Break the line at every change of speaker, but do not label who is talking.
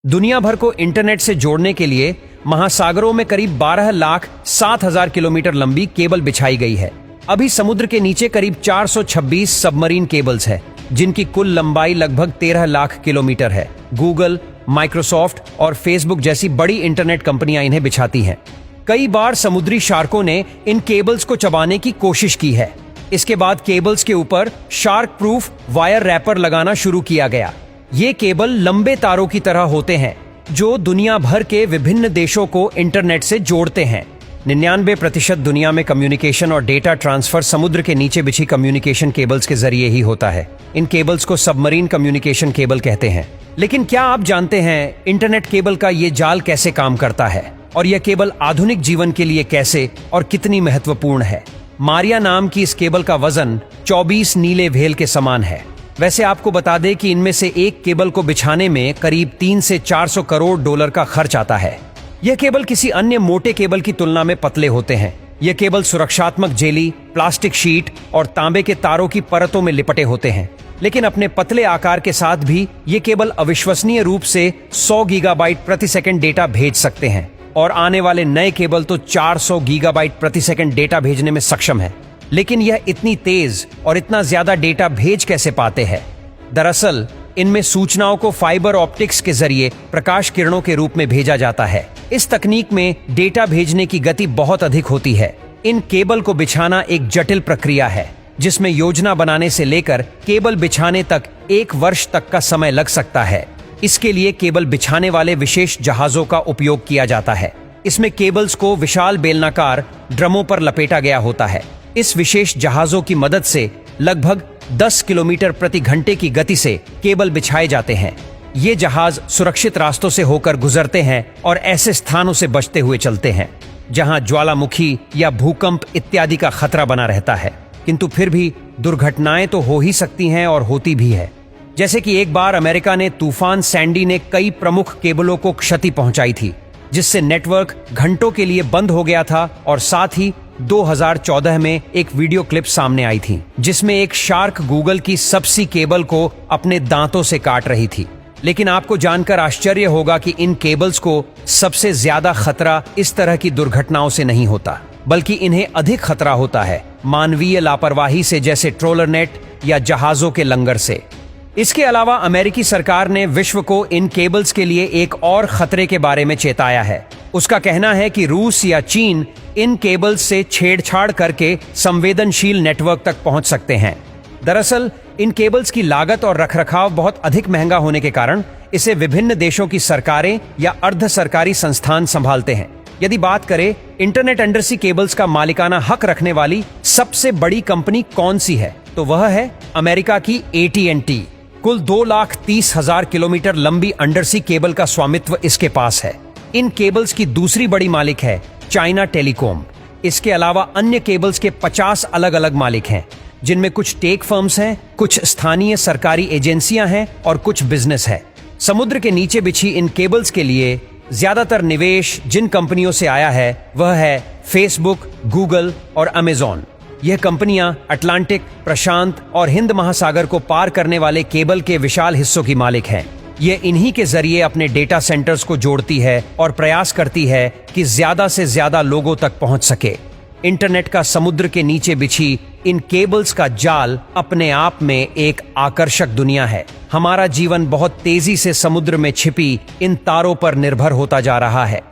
दुनिया भर को इंटरनेट से जोड़ने के लिए महासागरों में करीब 12,07,000 किलोमीटर लंबी केबल बिछाई गई है। अभी समुद्र के नीचे करीब 426 सबमरीन केबल्स है, जिनकी कुल लंबाई लगभग 13 लाख किलोमीटर है। गूगल, माइक्रोसॉफ्ट और फेसबुक जैसी बड़ी इंटरनेट कंपनियां इन्हें बिछाती हैं। कई बार समुद्री शार्कों ने इन केबल्स को चबाने की कोशिश की है। इसके बाद केबल्स के ऊपर शार्क प्रूफ वायर रैपर लगाना शुरू किया गया। ये केबल लंबे तारों की तरह होते हैं जो दुनिया भर के विभिन्न देशों को इंटरनेट से जोड़ते हैं। 99% दुनिया में कम्युनिकेशन और डेटा ट्रांसफर समुद्र के नीचे बिछी कम्युनिकेशन केबल्स के जरिए ही होता है। इन केबल्स को सबमरीन कम्युनिकेशन केबल कहते हैं। लेकिन क्या आप जानते हैं इंटरनेट केबल का ये जाल कैसे काम करता है और यह केबल आधुनिक जीवन के लिए कैसे और कितनी महत्वपूर्ण है? मारिया नाम की इस केबल का वजन 24 नीले व्हेल के समान है। वैसे आपको बता दें कि इनमें से एक केबल को बिछाने में करीब 3 से 400 करोड़ डॉलर का खर्च आता है। यह केबल किसी अन्य मोटे केबल की तुलना में पतले होते हैं। यह केबल सुरक्षात्मक जेली, प्लास्टिक शीट और तांबे के तारों की परतों में लिपटे होते हैं। लेकिन अपने पतले आकार के साथ भी ये केबल अविश्वसनीय रूप से 100 गीगाबाइट प्रति सेकंड डेटा भेज सकते हैं और आने वाले नए केबल तो 400 गीगाबाइट प्रति सेकंड डेटा भेजने में सक्षम है। लेकिन यह इतनी तेज और इतना ज्यादा डेटा भेज कैसे पाते हैं? दरअसल इनमें सूचनाओं को फाइबर ऑप्टिक्स के जरिए प्रकाश किरणों के रूप में भेजा जाता है। इस तकनीक में डेटा भेजने की गति बहुत अधिक होती है। इन केबल को बिछाना एक जटिल प्रक्रिया है, जिसमें योजना बनाने से लेकर केबल बिछाने तक 1 वर्ष तक का समय लग सकता है। इसके लिए केबल बिछाने वाले विशेष जहाजों का उपयोग किया जाता है। इसमें केबल्स को विशाल बेलनाकार ड्रमों पर लपेटा गया होता है। इस विशेष जहाजों की मदद से लगभग 10 किलोमीटर प्रति घंटे की गति से केबल बिछाए जाते हैं। ये जहाज सुरक्षित रास्तों से होकर गुजरते हैं और ऐसे स्थानों से बचते हुए चलते हैं जहां ज्वालामुखी या भूकंप इत्यादि का खतरा बना रहता है। किंतु फिर भी दुर्घटनाएं तो हो ही सकती हैं और होती भी है। जैसे कि एक बार अमेरिका ने तूफान सैंडी ने कई प्रमुख केबलों को क्षति पहुंचाई थी, जिससे नेटवर्क घंटों के लिए बंद हो गया था। और साथ ही 2014 में एक वीडियो क्लिप सामने आई थी जिसमें एक शार्क गूगल की सबसी केबल को अपने दांतों से काट रही थी। लेकिन आपको जानकर आश्चर्य होगा कि इन केबल्स को सबसे ज्यादा खतरा इस तरह की दुर्घटनाओं से नहीं होता, बल्कि इन्हें अधिक खतरा होता है मानवीय लापरवाही से, जैसे ट्रोलर नेट या जहाजों के लंगर से। इसके अलावा अमेरिकी सरकार ने विश्व को इन केबल्स के लिए एक और खतरे के बारे में चेताया है। उसका कहना है कि रूस या चीन इन केबल्स से छेड़छाड़ करके संवेदनशील नेटवर्क तक पहुंच सकते हैं। दरअसल इन केबल्स की लागत और रखरखाव बहुत अधिक महंगा होने के कारण इसे विभिन्न देशों की सरकारें या अर्ध सरकारी संस्थान संभालते हैं। यदि बात करें इंटरनेट अंडरसी केबल्स का मालिकाना हक रखने वाली सबसे बड़ी कंपनी कौन सी है, तो वह है अमेरिका की AT&T। कुल 2,30,000 किलोमीटर लंबी अंडरसी केबल का स्वामित्व इसके पास है। इन केबल्स की दूसरी बड़ी मालिक है चाइना टेलीकॉम। इसके अलावा अन्य केबल्स के 50 अलग अलग मालिक हैं, जिनमें कुछ टेक फर्म्स हैं, कुछ स्थानीय सरकारी एजेंसियां हैं और कुछ बिजनेस है। समुद्र के नीचे बिछी इन केबल्स के लिए ज्यादातर निवेश जिन कंपनियों से आया है वह है फेसबुक, गूगल और अमेजॉन। यह कंपनियां अटलांटिक, प्रशांत और हिंद महासागर को पार करने वाले केबल के विशाल हिस्सों की मालिक हैं। यह इन्हीं के जरिए अपने डेटा सेंटर्स को जोड़ती है और प्रयास करती है कि ज्यादा से ज्यादा लोगों तक पहुंच सके। इंटरनेट का समुद्र के नीचे बिछी इन केबल्स का जाल अपने आप में एक आकर्षक दुनिया है। हमारा जीवन बहुत तेजी से समुद्र में छिपी इन तारों पर निर्भर होता जा रहा है।